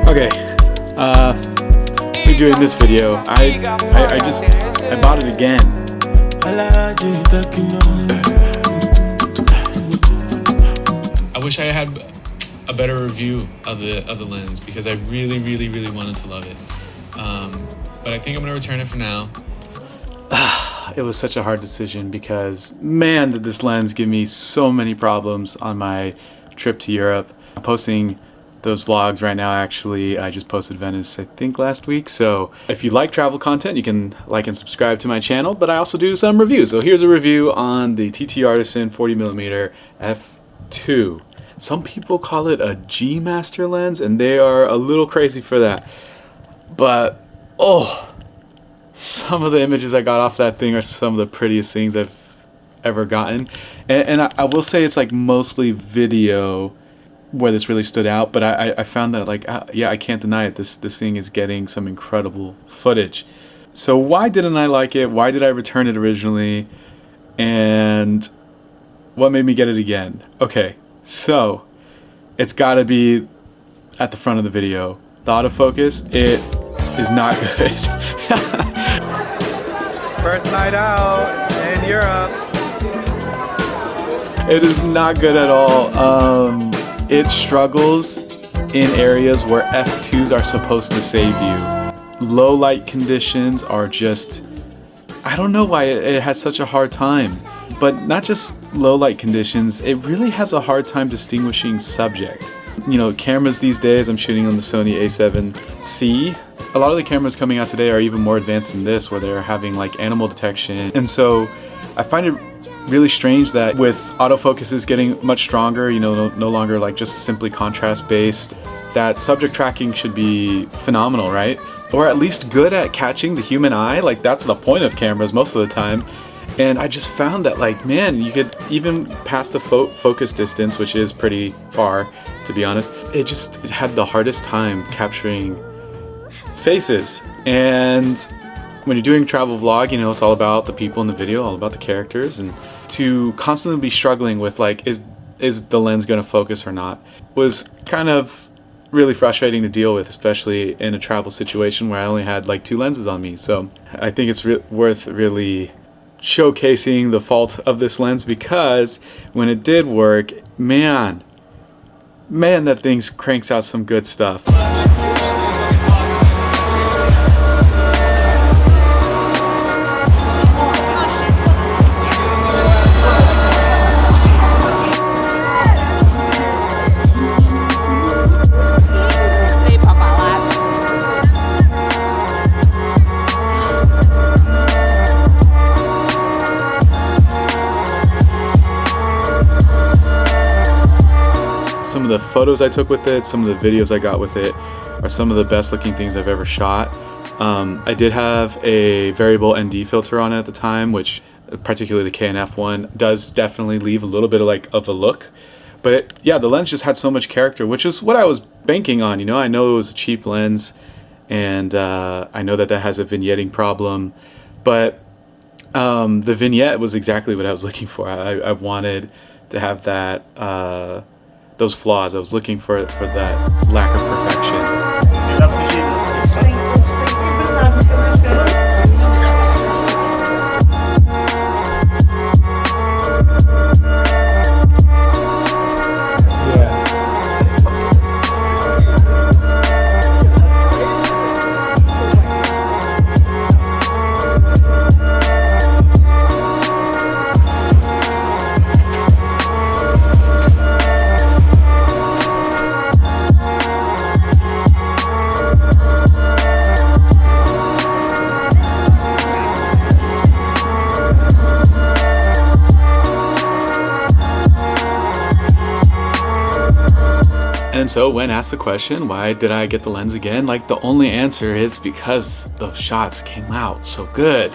Okay, we're doing this video. I bought it again. I wish I had a better review of the lens because I really wanted to love it. But I think I'm gonna return it for now. It was such a hard decision because, man, did this lens give me so many problems on my trip to Europe. I'm posting those vlogs right now. Actually, I just posted Venice, I think, last week. So if you like travel content, you can like and subscribe to my channel, but I also do some reviews. So here's a review on the TTArtisan 40mm f2. Some people call it a G Master lens, and they are a little crazy for that. But, oh, some of the images I got off that thing are some of the prettiest things I've ever gotten. And I will say it's like mostly video where this really stood out, but I found that, like, yeah, I can't deny it. This thing is getting some incredible footage. So why didn't I like it? Why did I return it originally? And what made me get it again? Okay, so it's gotta be at the front of the video. The autofocus, it is not good. First night out in Europe. It is not good at all. It struggles in areas where f2s are supposed to save you. Low light conditions are just, I don't know why it has such a hard time. But not just low light conditions, it really has a hard time distinguishing subject. You know, cameras these days, I'm shooting on the Sony A7c. A lot of the cameras coming out today are even more advanced than this, where they're having like animal detection. And so I find it really strange that with autofocuses getting much stronger, you know, no longer like just simply contrast based, that subject tracking should be phenomenal, right? Or at least good at catching the human eye. Like, that's the point of cameras most of the time. And I just found that, like, man, you could even pass the focus distance, which is pretty far, to be honest. It had the hardest time capturing faces. And when you're doing travel vlog, you know, it's all about the people in the video, all about the characters, and to constantly be struggling with, like, is the lens going to focus or not, was kind of really frustrating to deal with, especially in a travel situation where I only had like 2 lenses on me. So I think it's worth really showcasing the fault of this lens, because when it did work, man, that thing cranks out some good stuff. Some of the photos I took with it, some of the videos I got with it are some of the best looking things I've ever shot. I did have a variable ND filter on it at the time, which, particularly the KNF one, does definitely leave a little bit of a look. But yeah, the lens just had so much character, which is what I was banking on. You know, I know it was a cheap lens, and I know that has a vignetting problem, but the vignette was exactly what I was looking for. I wanted to have that those flaws. I was looking for that lack of perfection. And so when asked the question, why did I get the lens again? Like, the only answer is because those shots came out so good.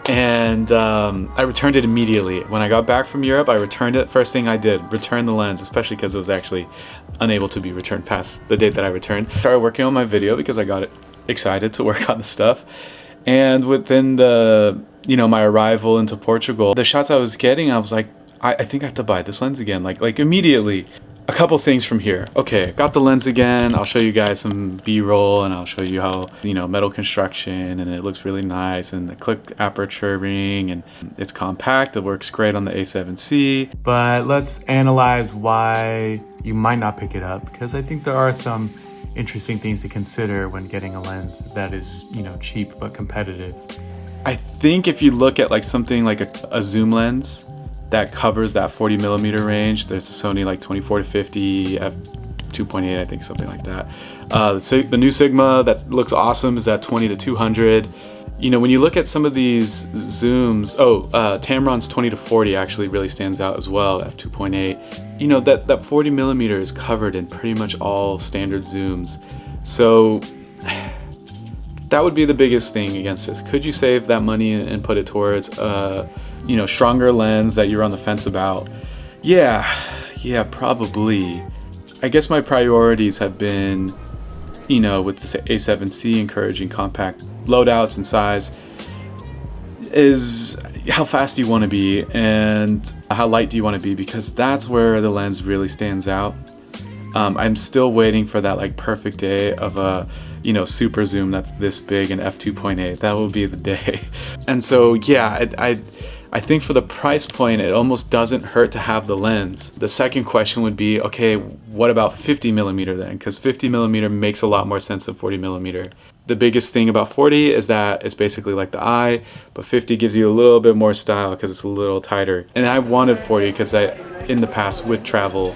And I returned it immediately. When I got back from Europe, I returned it. First thing I did, return the lens, especially because it was actually unable to be returned past the date that I returned. Started working on my video because I got excited to work on the stuff. And within the, my arrival into Portugal, the shots I was getting, I was like, I think I have to buy this lens again, like immediately. a couple things from here. Okay, got the lens again. I'll show you guys some B-roll, and I'll show you how, you know, metal construction, and it looks really nice, and the click aperture ring, and it's compact. It works great on the A7C. But let's analyze why you might not pick it up, because I think there are some interesting things to consider when getting a lens that is, you know, cheap but competitive. I think if you look at like something like a zoom lens that covers that 40mm range, there's a Sony like 24 to 50 f2.8, I think, something like that. The new Sigma that looks awesome is at 20 to 200. You know, when you look at some of these zooms, Tamron's 20 to 40 actually really stands out as well, f2.8. You know, that 40mm is covered in pretty much all standard zooms. So that would be the biggest thing against this. Could you save that money and put it towards you know, stronger lens that you're on the fence about? Yeah, probably. I guess my priorities have been, you know, with this A7C encouraging compact loadouts and size, is how fast do you want to be and how light do you want to be, because that's where the lens really stands out. I'm still waiting for that like perfect day of a, you know, super zoom that's this big and f2.8. That will be the day. And so yeah, I think for the price point, it almost doesn't hurt to have the lens. The second question would be, okay, what about 50mm then? Because 50mm makes a lot more sense than 40mm. The biggest thing about 40 is that it's basically like the eye, but 50 gives you a little bit more style because it's a little tighter. And I wanted 40 because in the past with travel,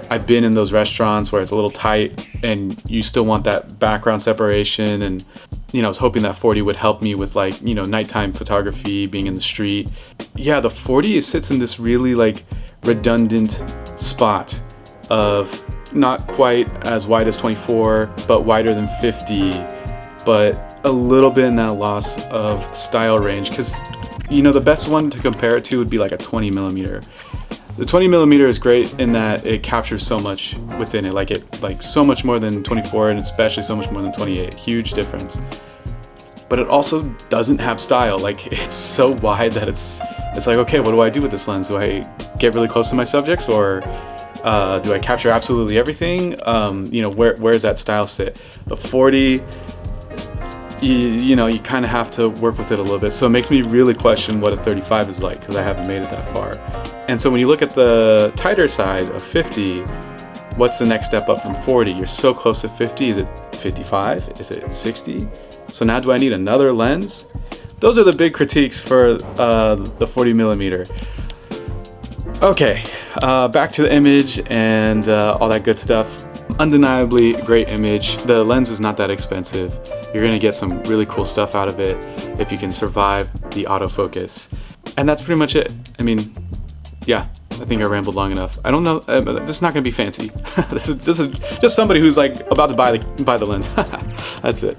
I've been in those restaurants where it's a little tight and you still want that background separation, and you know, I was hoping that 40 would help me with like, you know, nighttime photography, being in the street. Yeah, the 40 sits in this really like redundant spot of not quite as wide as 24, but wider than 50, but a little bit in that loss of style range. Because, you know, the best one to compare it to would be like a 20mm. The 20mm is great in that it captures so much within it, like so much more than 24, and especially so much more than 28. Huge difference. But it also doesn't have style. Like, it's so wide that it's like, okay, what do I do with this lens? Do I get really close to my subjects, or do I capture absolutely everything? You know, where does that style sit? The 40, you know, you kind of have to work with it a little bit. So it makes me really question what a 35 is like, because I haven't made it that far. And so when you look at the tighter side of 50, what's the next step up from 40? You're so close to 50. Is it 55? Is it 60? So now do I need another lens? Those are the big critiques for the 40mm. Okay, back to the image and all that good stuff. Undeniably great image. The lens is not that expensive. You're gonna get some really cool stuff out of it if you can survive the autofocus. And that's pretty much it. I mean, yeah, I think I rambled long enough. I don't know, this is not gonna be fancy. this is just somebody who's like about to buy the lens. That's it.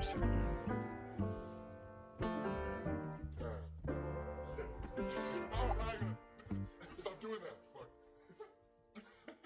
Thank you.